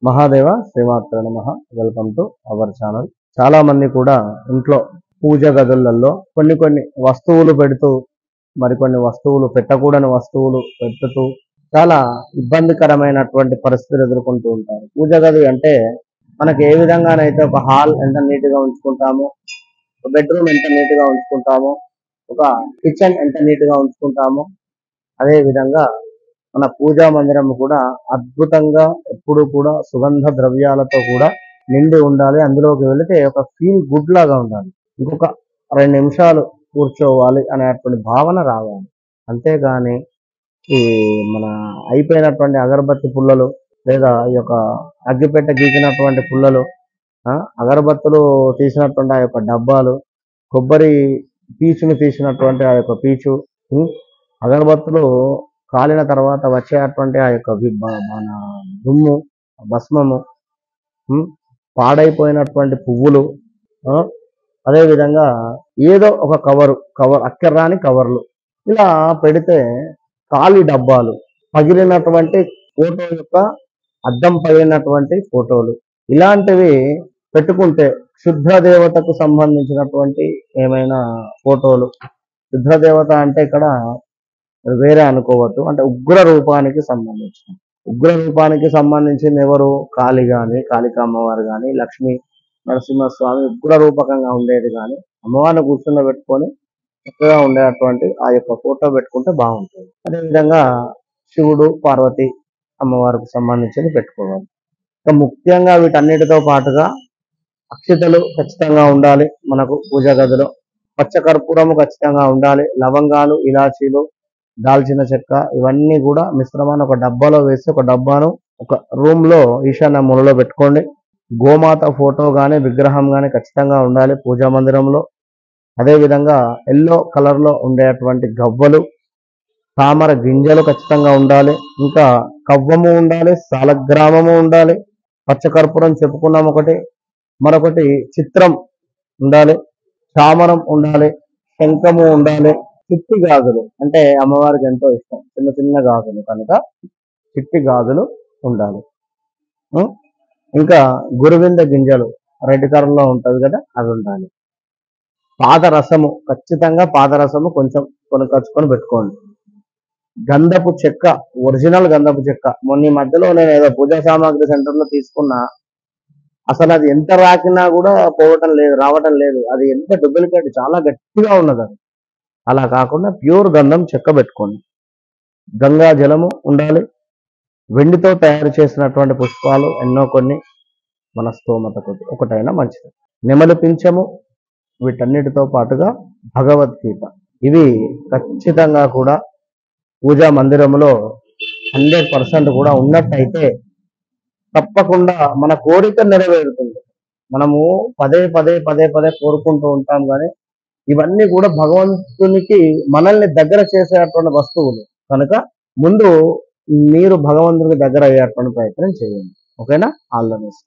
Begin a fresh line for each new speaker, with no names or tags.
మహాదేవ శ్రీమాత్ర నమః. Welcome to our channel. చాలా మంది కూడా ఇంట్లో పూజ గదులలో కొన్ని వస్తువులు పెడుతూ మరికొన్ని వస్తువులు పెట్టకూడని వస్తువులు పెడుతూ చాలా ఇబ్బందికరమైనటువంటి పరిస్థితులు ఎదుర్కొంటూ ఉంటారు. పూజ గది అంటే మనకి ఏ విధంగానైతే ఒక హాల్ ఎంత నీట్ గా ఉంచుకుంటామో, ఒక బెడ్రూమ్ ఎంత నీట్ గా ఉంచుకుంటామో, ఒక కిచెన్ ఎంత నీట్ గా ఉంచుకుంటామో, అదే విధంగా మన పూజా మందిరం కూడా అద్భుతంగా ఎప్పుడు కూడా సుగంధ ద్రవ్యాలతో కూడా నిండి ఉండాలి. అందులోకి వెళితే ఒక ఫీల్ గుడ్ లాగా ఉండాలి. ఇంకొక 2 నిమిషాలు కూర్చోవాలి అనేటువంటి భావన రావాలి. అంతేగాని ఈ మన అయిపోయినటువంటి అగరబత్తి పుల్లలు లేదా ఈ యొక్క అగ్గిపెట్టె గీకినటువంటి పుల్లలు, అగరబత్తులు తీసినటువంటి ఆ యొక్క డబ్బాలు, కొబ్బరి పీచును తీసినటువంటి ఆ యొక్క పీచు, అగరబత్తులు కాలిన తర్వాత వచ్చేటువంటి ఆ యొక్క మన దుమ్ము, భస్మము, పాడైపోయినటువంటి పువ్వులు, అదేవిధంగా ఏదో ఒక కవర్ అక్కర్రాని కవర్లు ఇలా పెడితే, ఖాళీ డబ్బాలు, పగిలినటువంటి ఫోటో యొక్క అద్దం పగిలినటువంటి ఫోటోలు, ఇలాంటివి పెట్టుకుంటే శుద్ధ దేవతకు సంబంధించినటువంటి ఏమైనా ఫోటోలు, శుద్ధ దేవత అంటే ఇక్కడ వేరే అనుకోవద్దు, అంటే ఉగ్ర రూపానికి సంబంధించింది ఎవరు? కాళి గాని, కాళికా అమ్మవారు గాని, లక్ష్మీ నరసింహస్వామి ఉగ్ర రూపకంగా ఉండేది కానీ అమ్మవారిని కూర్చుని పెట్టుకొని చక్కగా ఉండేటువంటి ఆ యొక్క ఫోటో పెట్టుకుంటే బాగుంటుంది. అదేవిధంగా శివుడు, పార్వతి అమ్మవారికి సంబంధించింది పెట్టుకోవాలి. ఇంకా ముఖ్యంగా వీటన్నిటితో పాటుగా అక్షితలు ఖచ్చితంగా ఉండాలి మనకు పూజ గదిలో. పచ్చకర్పూరము ఖచ్చితంగా ఉండాలి. లవంగాలు, ఇలాచీలు, దాల్చిన చెక్క ఇవన్నీ కూడా మిశ్రమాన్ని ఒక డబ్బాలో వేసి ఒక డబ్బాను ఒక రూమ్ లో ఈశాన్య మూలలో పెట్టుకోండి. గోమాత ఫోటో గాని, విగ్రహం గాని ఖచ్చితంగా ఉండాలి పూజా మందిరంలో. అదేవిధంగా ఎల్లో కలర్ లో ఉండేటువంటి గవ్వలు, తామర గింజలు ఖచ్చితంగా ఉండాలి. ఇంకా కవ్వము ఉండాలి, సాలగ్రామము ఉండాలి, పచ్చకర్పూరం చెప్పుకున్నాం ఒకటి, మరొకటి చిత్రం ఉండాలి, చామరం ఉండాలి, శంఖము ఉండాలి, చిట్టి గాజులు అంటే అమ్మవారికి ఎంతో ఇష్టం, చిన్న గాజులు కనుక చిట్టి గాజులు ఉండాలి. ఇంకా గురువింద గింజలు రెడ్ కలర్ లో ఉంటది కదా, అవి ఉండాలి. పాదరసము ఖచ్చితంగా కొంచెం కొనుకొచ్చుకొని పెట్టుకోండి. గంధపు చెక్క, ఒరిజినల్ గంధపు చెక్క. మొన్న ఈ మధ్యలో నేను ఏదో పూజా సామాగ్రి సెంటర్ లో తీసుకున్నా, అసలు అది ఎంత రాకినా కూడా రావటం లేదు. అది ఎంత డూప్లికేట్, చాలా గట్టిగా ఉన్నది. అది అలా కాకుండా ప్యూర్ గంధం చెక్క పెట్టుకోండి. గంగా జలము ఉండాలి. వెండితో తయారు చేసినటువంటి పుష్పాలు ఎన్నో కొన్ని మన స్తోమతకు ఒకటైనా మంచిది. నెమలి పింఛము, వీటన్నిటితో పాటుగా భగవద్గీత, ఇవి ఖచ్చితంగా కూడా పూజా మందిరంలో 100% కూడా ఉన్నట్టయితే తప్పకుండా మన కోరిక నెరవేరుతుంది. మనము పదే కోరుకుంటూ ఉంటాం కానీ ఇవన్నీ కూడా భగవంతునికి మనల్ని దగ్గర చేసేటువంటి వస్తువులు కనుక ముందు మీరు భగవంతునికి దగ్గర అయ్యేటువంటి ప్రయత్నం చేయండి. ఓకేనా? All the best.